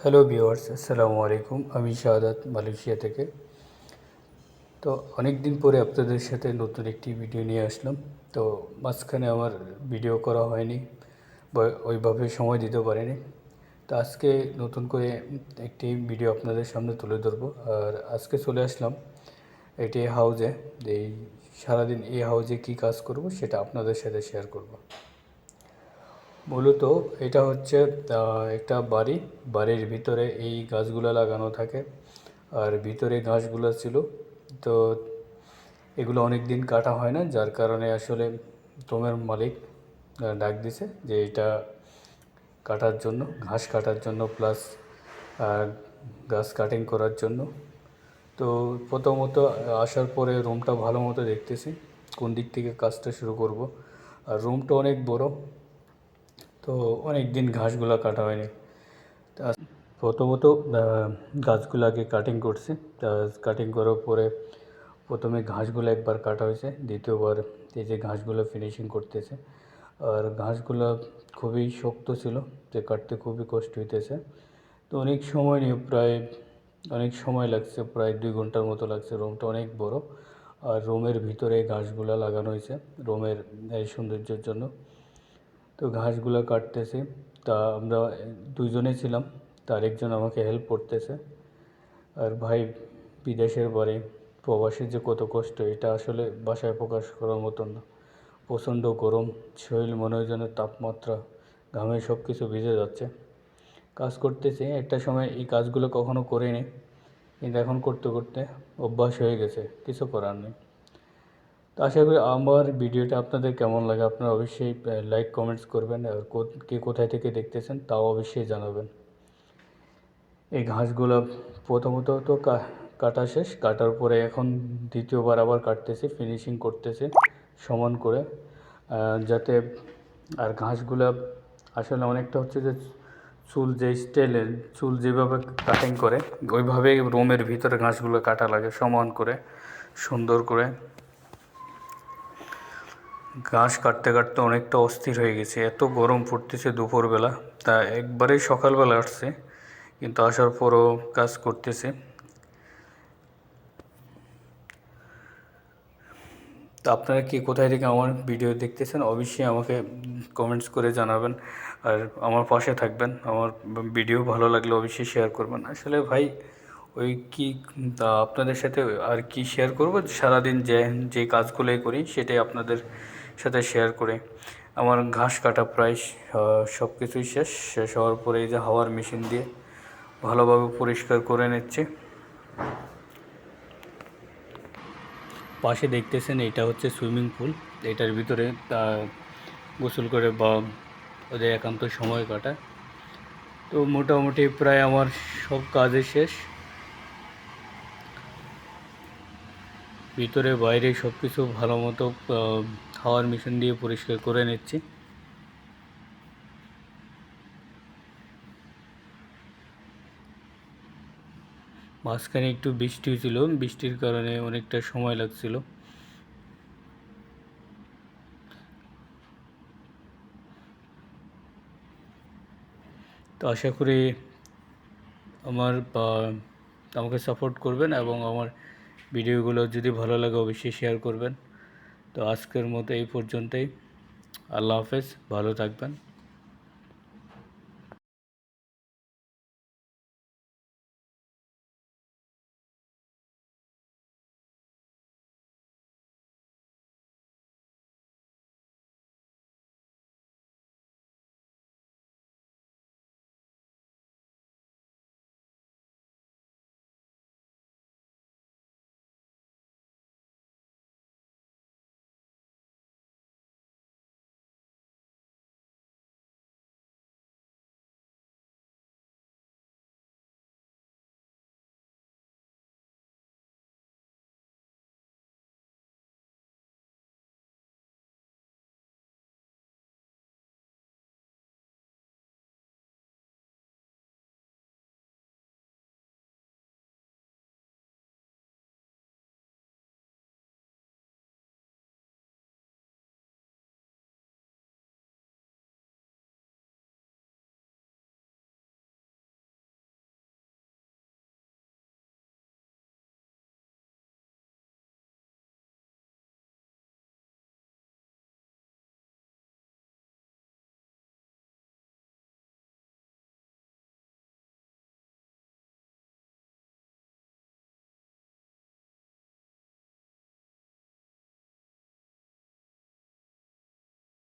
Hello viewers, আসসালামু আলাইকুম। আমি শাহাদাত মালয়েশিয়া থেকে। তো অনেক দিন পরে আপনাদের সাথে নতুন একটি ভিডিও নিয়ে আসলাম। তো মাঝখানে আমার ভিডিও করা হয়নি বা ওইভাবে সময় দিতে পারিনি। তো আজকে নতুন করে একটি ভিডিও আপনাদের সামনে তুলে ধরবো। আর আজকে চলে আসলাম এটি হাউজে। এই সারাদিন এই হাউজে কী কাজ করব সেটা আপনাদের সাথে শেয়ার করব। মূলত এটা হচ্ছে একটা বাড়ির ভিতরে এই গাছগুলো লাগানো থাকে। আর ভিতরে ঘাসগুলো ছিল, তো এগুলো অনেক দিন কাটা হয় না, যার কারণে আসলে তোমের মালিক ডাক দিছে যে এটা কাটার জন্য, ঘাস কাটার জন্য প্লাস গাছ কাটিং করার জন্য। তো প্রথমত আসার পরে রুমটা ভালো মতো দেখতেছি কোন দিক থেকে কাজটা শুরু করব। আর রুমটা অনেক বড়, তো অনেক দিন ঘাসগুলো কাটা হয়নি। তা প্রথমত গাছগুলোকে কাটিং করছি। কাটিং করার পরে প্রথমে ঘাসগুলো একবার কাটা হয়েছে, দ্বিতীয়বার এই যে ঘাসগুলো ফিনিশিং করতেছে। আর ঘাসগুলো খুবই শক্ত ছিল, যে কাটতে খুবই কষ্ট হইতেছে। তো অনেক সময় লাগছে, প্রায় 2 ঘন্টার মতো লাগছে। রুমটা অনেক বড়, আর রুমের ভিতরে ঘাসগুলো লাগানো হয়েছে রুমের এই সৌন্দর্যের জন্য। তো ঘাসগুলো কাটতেছি, তা আমরা দুইজনে ছিলাম, তার একজন আমাকে হেল্প করতেছে। আর ভাই, বিদেশের বাড়ি, প্রবাসীর যে কত কষ্ট এটা আসলে ভাষায় প্রকাশ করার মতন না। প্রচণ্ড গরম, শরীর মনে হয় যেন তাপমাত্রা, ঘামে সব কিছু ভিজে যাচ্ছে। কাজ করতেছি, একটা সময় এই কাজগুলো কখনো করিনি, কিন্তু এখন করতে করতে অভ্যাস হয়ে গেছে, কিছু করার নেই। তো আশা করি আমার ভিডিওটা আপনাদের কেমন লাগে আপনারা অবশ্যই লাইক কমেন্টস করবেন। আর কে কোথায় থেকে দেখতেছেন তাও অবশ্যই জানাবেন। এই ঘাসগুলো প্রথমত তো কাটা শেষ, কাটার পরে এখন দ্বিতীয়বার আবার কাটতেছি, ফিনিশিং করতেছি সমান করে, যাতে আর ঘাসগুলো আসলে অনেকটা হচ্ছে যে চুল যে স্টাইলের, চুল যেভাবে কাটিং করে ওইভাবে রুমের ভিতরে ঘাসগুলো কাটা লাগে সমান করে, সুন্দর করে। ঘাস কাটতে কাটতে অনেকটা অস্থির হয়ে গেছে, এত গরম পড়তেছে দুপুরবেলা। তা একবারেই সকালবেলা আসছে, কিন্তু আসার পরও কাজ করতেছে। তো আপনারা কি কোথায় থেকে আমার ভিডিও দেখতেছেন অবশ্যই আমাকে কমেন্টস করে জানাবেন। আর আমার পাশে থাকবেন, আমার ভিডিও ভালো লাগলে অবশ্যই শেয়ার করবেন। আসলে ভাই ওই কি আপনাদের সাথে আর কি শেয়ার করব, সারাদিন যে কাজগুলোই করি সেটাই আপনাদের সাথে শেয়ার করে। আমার ঘাস কাটা প্রায় সব কিছুই শেষ হওয়ার পরে এই যে হাওয়ার মেশিন দিয়ে ভালোভাবে পরিষ্কার করে নিচ্ছে। পাশে দেখতেছেন এটা হচ্ছে সুইমিং পুল, এটার ভিতরে গোসল করে বা ওদের একান্ত সময় কাটায়। তো মোটামুটি প্রায় আমার সব কাজই শেষ, ভিতরে বাইরে সব কিছু ভালো মতো হাওয়ার মেশিন দিয়ে পরিষ্কার করে নিচ্ছি। মাঝখানে একটু বৃষ্টি হয়েছিল, বৃষ্টির কারণে অনেকটা সময় লাগছিল। তো আশা করি আমাকে সাপোর্ট করবেন এবং আমার ভিডিওগুলো যদি ভালো লাগে অবশ্যই শেয়ার করবেন। তো আজকের মতো এই পর্যন্তই। আল্লাহ হাফেজ, ভালো থাকবেন।